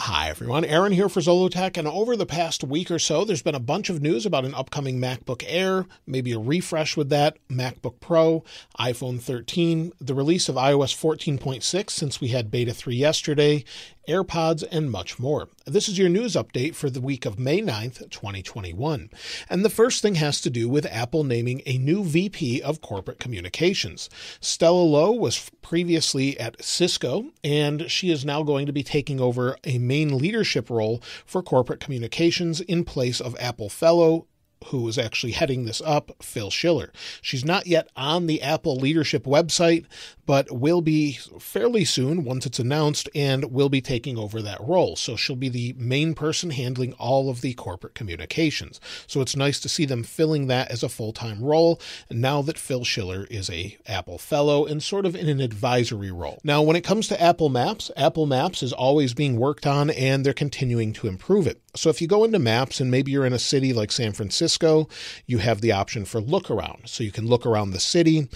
Hi everyone, Aaron here for Zollotech, and over the past week or so, there's been a bunch of news about an upcoming MacBook Air, maybe a refresh with that, MacBook Pro, iPhone 13, the release of iOS 14.6 since we had Beta 3 yesterday, AirPods, and much more. This is your news update for the week of May 9th, 2021. And the first thing has to do with Apple naming a new VP of Corporate Communications. Stella Lowe was previously at Cisco, and she is now going to be taking over a main leadership role for corporate communications in place of Apple fellow, who is actually heading this up, Phil Schiller. She's not yet on the Apple leadership website, but will be fairly soon once it's announced, and will be taking over that role. So she'll be the main person handling all of the corporate communications. So it's nice to see them filling that as a full-time role now that Phil Schiller is a Apple fellow and sort of in an advisory role. Now, when it comes to Apple Maps is always being worked on, and they're continuing to improve it. So if you go into Maps and maybe you're in a city like San Francisco, you have the option for look around. So you can look around the city,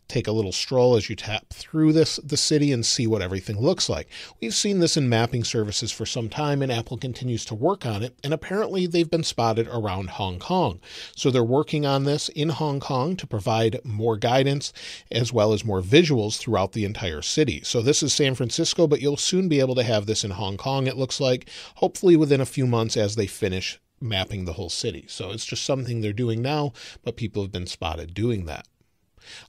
take a little stroll as you tap through the city and see what everything looks like. We've seen this in mapping services for some time, and Apple continues to work on it, and apparently they've been spotted around Hong Kong. So they're working on this in Hong Kong to provide more guidance as well as more visuals throughout the entire city. So this is San Francisco, but you'll soon be able to have this in Hong Kong, it looks like, hopefully within a few months as they finish mapping the whole city. So it's just something they're doing now, but people have been spotted doing that.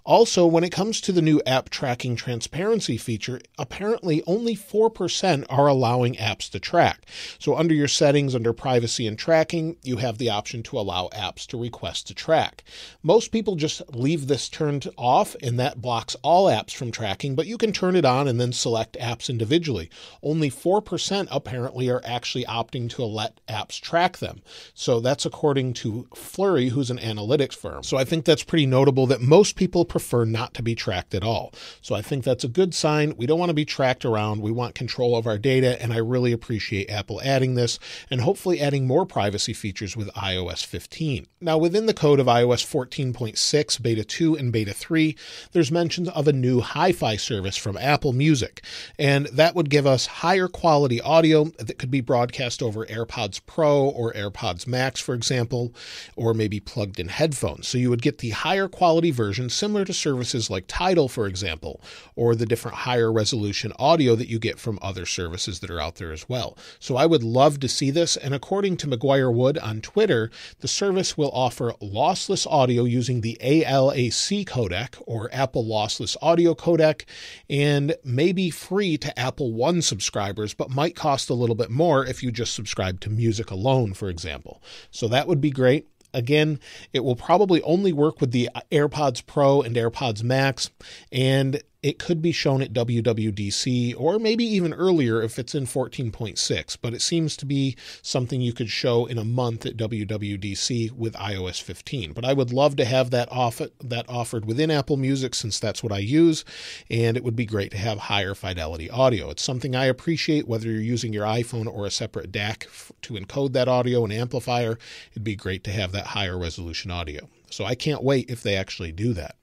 Also, when it comes to the new app tracking transparency feature, apparently only 4% are allowing apps to track. So under your settings, under privacy and tracking, you have the option to allow apps to request to track. Most people just leave this turned off, and that blocks all apps from tracking, but you can turn it on and then select apps individually. Only 4% apparently are actually opting to let apps track them. So that's according to Flurry, who's an analytics firm. So I think that's pretty notable that most people prefer not to be tracked at all. So I think that's a good sign. We don't want to be tracked around. We want control of our data, and I really appreciate Apple adding this and hopefully adding more privacy features with iOS 15. Now, within the code of iOS 14.6, Beta 2, and Beta 3, there's mentions of a new HiFi service from Apple Music, and that would give us higher quality audio that could be broadcast over AirPods Pro or AirPods Max, for example, or maybe plugged in headphones. So you would get the higher quality version similar to services like Tidal, for example, or the different higher resolution audio that you get from other services that are out there as well. So I would love to see this, and according to McGuire Wood on Twitter, the service will offer lossless audio using the ALAC codec, or Apple Lossless Audio Codec, and may be free to Apple One subscribers, but might cost a little bit more if you just subscribe to music alone, for example. So that would be great. Again, it will probably only work with the AirPods Pro and AirPods Max, and it could be shown at WWDC or maybe even earlier if it's in 14.6, but it seems to be something you could show in a month at WWDC with iOS 15. But I would love to have that offered within Apple Music, since that's what I use, and it would be great to have higher fidelity audio. It's something I appreciate, whether you're using your iPhone or a separate DAC to encode that audio and amplifier. It'd be great to have that higher resolution audio. So I can't wait if they actually do that.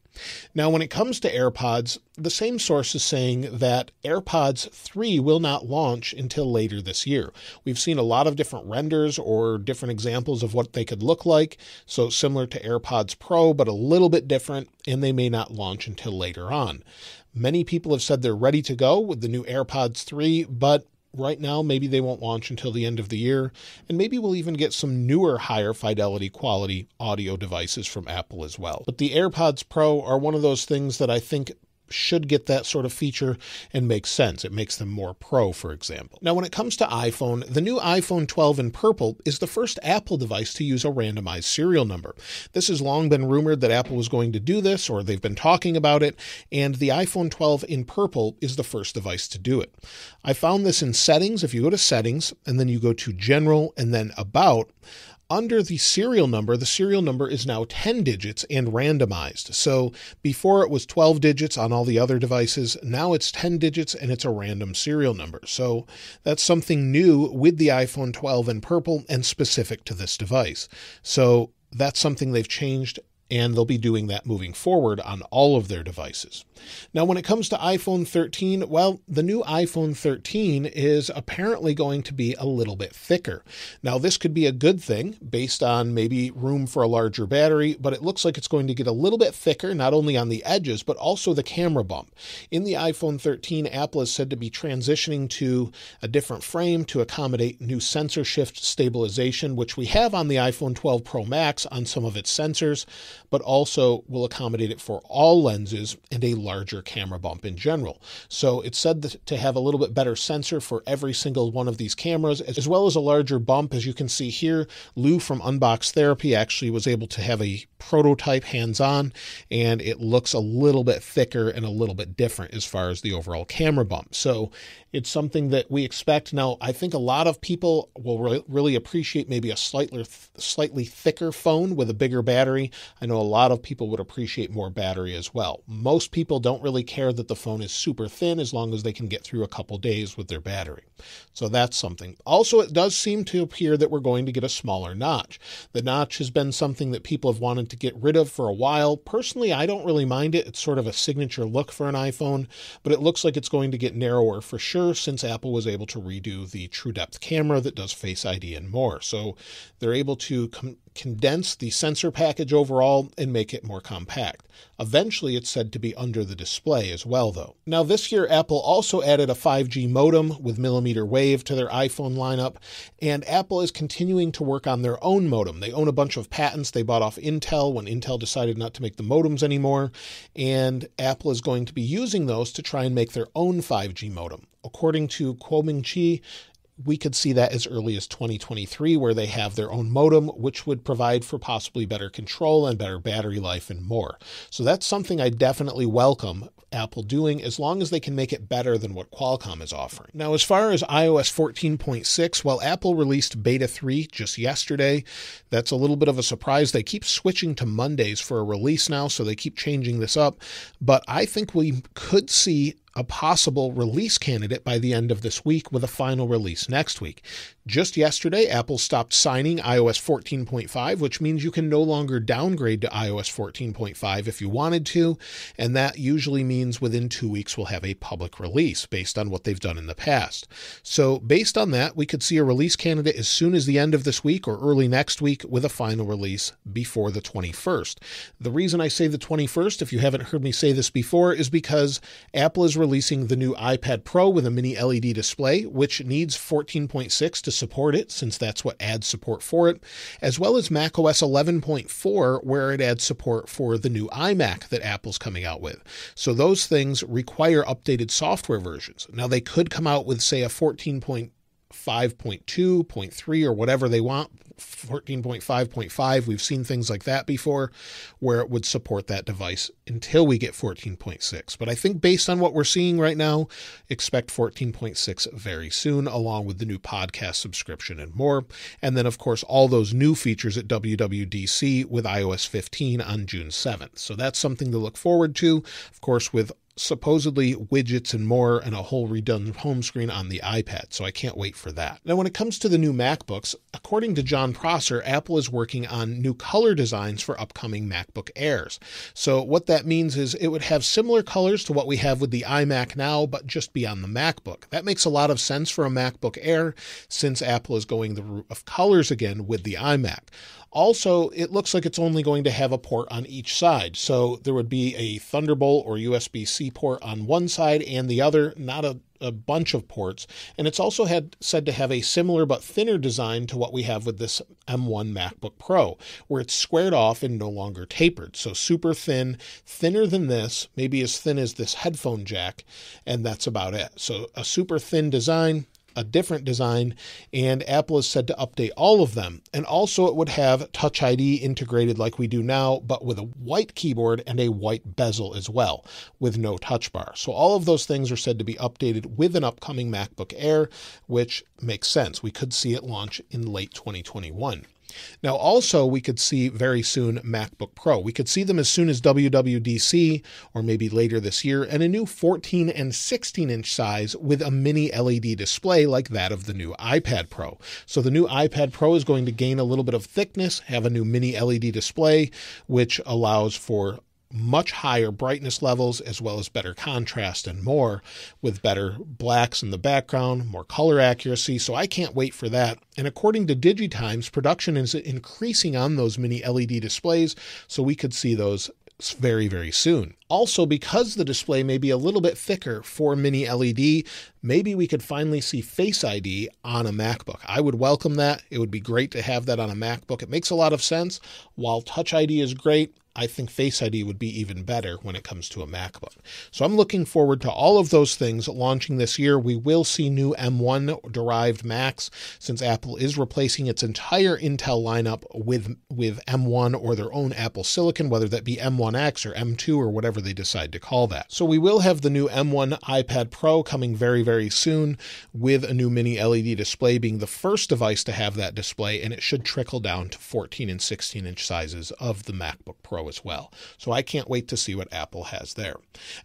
Now, when it comes to AirPods, the same source is saying that AirPods 3 will not launch until later this year. We've seen a lot of different renders or different examples of what they could look like, so similar to AirPods Pro, but a little bit different, and they may not launch until later on. Many people have said they're ready to go with the new AirPods 3, but right now, maybe they won't launch until the end of the year, and maybe we'll even get some newer, higher fidelity quality audio devices from Apple as well. But the AirPods Pro are one of those things that I think should get that sort of feature and makes sense. It makes them more pro, for example. Now, when it comes to iPhone, the new iPhone 12 in purple is the first Apple device to use a randomized serial number. This has long been rumored that Apple was going to do this, or they've been talking about it, and the iPhone 12 in purple is the first device to do it. I found this in settings. If you go to settings and then you go to general and then about, under the serial number is now 10 digits and randomized. So before it was 12 digits on all the other devices. Now it's 10 digits and it's a random serial number. So that's something new with the iPhone 12 in purple and specific to this device. So that's something they've changed and they'll be doing that moving forward on all of their devices. Now, when it comes to iPhone 13, well, the new iPhone 13 is apparently going to be a little bit thicker. Now, this could be a good thing based on maybe room for a larger battery, but it looks like it's going to get a little bit thicker, not only on the edges, but also the camera bump. In the iPhone 13, Apple is said to be transitioning to a different frame to accommodate new sensor shift stabilization, which we have on the iPhone 12 Pro Max on some of its sensors, but also will accommodate it for all lenses and a larger camera bump in general. So it's said to have a little bit better sensor for every single one of these cameras, as well as a larger bump. As you can see here, Lou from Unbox Therapy actually was able to have a prototype hands-on, and it looks a little bit thicker and a little bit different as far as the overall camera bump. So it's something that we expect. Now, I think a lot of people will really appreciate maybe a slightly thicker phone with a bigger battery. I know a lot of people would appreciate more battery as well. Most people don't really care that the phone is super thin as long as they can get through a couple days with their battery. So that's something. Also, it does seem to appear that we're going to get a smaller notch. The notch has been something that people have wanted to get rid of for a while. Personally, I don't really mind it. It's sort of a signature look for an iPhone, but it looks like it's going to get narrower for sure, since Apple was able to redo the true depth camera that does Face ID and more. So they're able to condense the sensor package overall and make it more compact. Eventually, it's said to be under the display as well, though. Now, this year, Apple also added a 5G modem with millimeter wave to their iPhone lineup, and Apple is continuing to work on their own modem. They own a bunch of patents they bought off Intel when Intel decided not to make the modems anymore, and Apple is going to be using those to try and make their own 5G modem. According to Ming Chi Kuo, we could see that as early as 2023, where they have their own modem, which would provide for possibly better control and better battery life and more. So that's something I definitely welcome Apple doing, as long as they can make it better than what Qualcomm is offering. Now, as far as iOS 14.6, well, Apple released Beta 3 just yesterday. That's a little bit of a surprise. They keep switching to Mondays for a release now, so they keep changing this up. But I think we could see a possible release candidate by the end of this week, with a final release next week. Just yesterday, Apple stopped signing iOS 14.5, which means you can no longer downgrade to iOS 14.5 if you wanted to, and that usually means within 2 weeks we'll have a public release based on what they've done in the past. So based on that, we could see a release candidate as soon as the end of this week or early next week, with a final release before the 21st. The reason I say the 21st, if you haven't heard me say this before, is because Apple is releasing the new iPad Pro with a mini LED display, which needs 14.6 to support it, since that's what adds support for it, as well as macOS 11.4, where it adds support for the new iMac that Apple's coming out with. So those things require updated software versions. Now, they could come out with, say, a 14.5.2, 0.3, or whatever they want, 14.5.5. We've seen things like that before, where it would support that device until we get 14.6. But I think based on what we're seeing right now, expect 14.6 very soon, along with the new podcast subscription and more. And then, of course, all those new features at WWDC with iOS 15 on June 7th. So that's something to look forward to, of course, with supposedly widgets and more, and a whole redone home screen on the iPad. So I can't wait for that. Now, when it comes to the new MacBooks, according to John Prosser, Apple is working on new color designs for upcoming MacBook Airs. So what that means is it would have similar colors to what we have with the iMac now, but just be on the MacBook. That makes a lot of sense for a MacBook Air, since Apple is going the route of colors again with the iMac. Also, it looks like it's only going to have a port on each side. So there would be a Thunderbolt or USB-C port on one side and the other, not a bunch of ports. And it's also said to have a similar but thinner design to what we have with this M1 MacBook Pro, where it's squared off and no longer tapered. So super thin, thinner than this, maybe as thin as this headphone jack, and that's about it. So a super thin design, a different design, and Apple is said to update all of them. And also it would have Touch ID integrated like we do now, but with a white keyboard and a white bezel as well, with no touch bar. So all of those things are said to be updated with an upcoming MacBook Air, which makes sense. We could see it launch in late 2021. Now, also, we could see very soon MacBook Pro. We could see them as soon as WWDC or maybe later this year, and a new 14 and 16-inch size with a mini LED display like that of the new iPad Pro. So the new iPad Pro is going to gain a little bit of thickness, have a new mini LED display, which allows for much higher brightness levels as well as better contrast and more, with better blacks in the background, more color accuracy. So I can't wait for that. And according to Digitimes, production is increasing on those mini LED displays, so we could see those very, very soon. Also, because the display may be a little bit thicker for mini LED, maybe we could finally see Face ID on a MacBook. I would welcome that. It would be great to have that on a MacBook. It makes a lot of sense. While Touch ID is great, I think Face ID would be even better when it comes to a MacBook. So I'm looking forward to all of those things launching this year. We will see new M1 derived Macs, since Apple is replacing its entire Intel lineup with M1 or their own Apple Silicon, whether that be M1X or M2 or whatever they decide to call that. So we will have the new M1 iPad Pro coming very, very soon, with a new mini LED display being the first device to have that display, and it should trickle down to 14 and 16-inch sizes of the MacBook Pro as well. So I can't wait to see what Apple has there.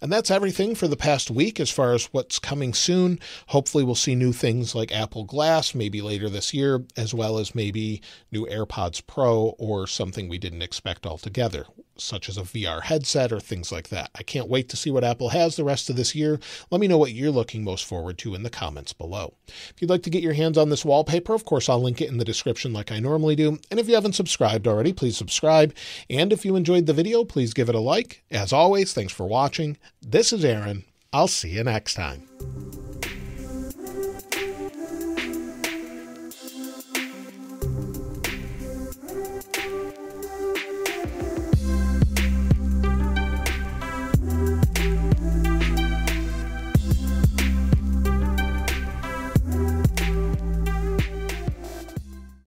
And that's everything for the past week as far as what's coming soon. Hopefully we'll see new things like Apple Glass maybe later this year, as well as maybe new AirPods Pro or something we didn't expect altogether, such as a VR headset or things like that. I can't wait to see what Apple has the rest of this year. Let me know what you're looking most forward to in the comments below. If you'd like to get your hands on this wallpaper, of course, I'll link it in the description like I normally do. And if you haven't subscribed already, please subscribe. And if you enjoyed the video, please give it a like. As always, thanks for watching. This is Aaron. I'll see you next time.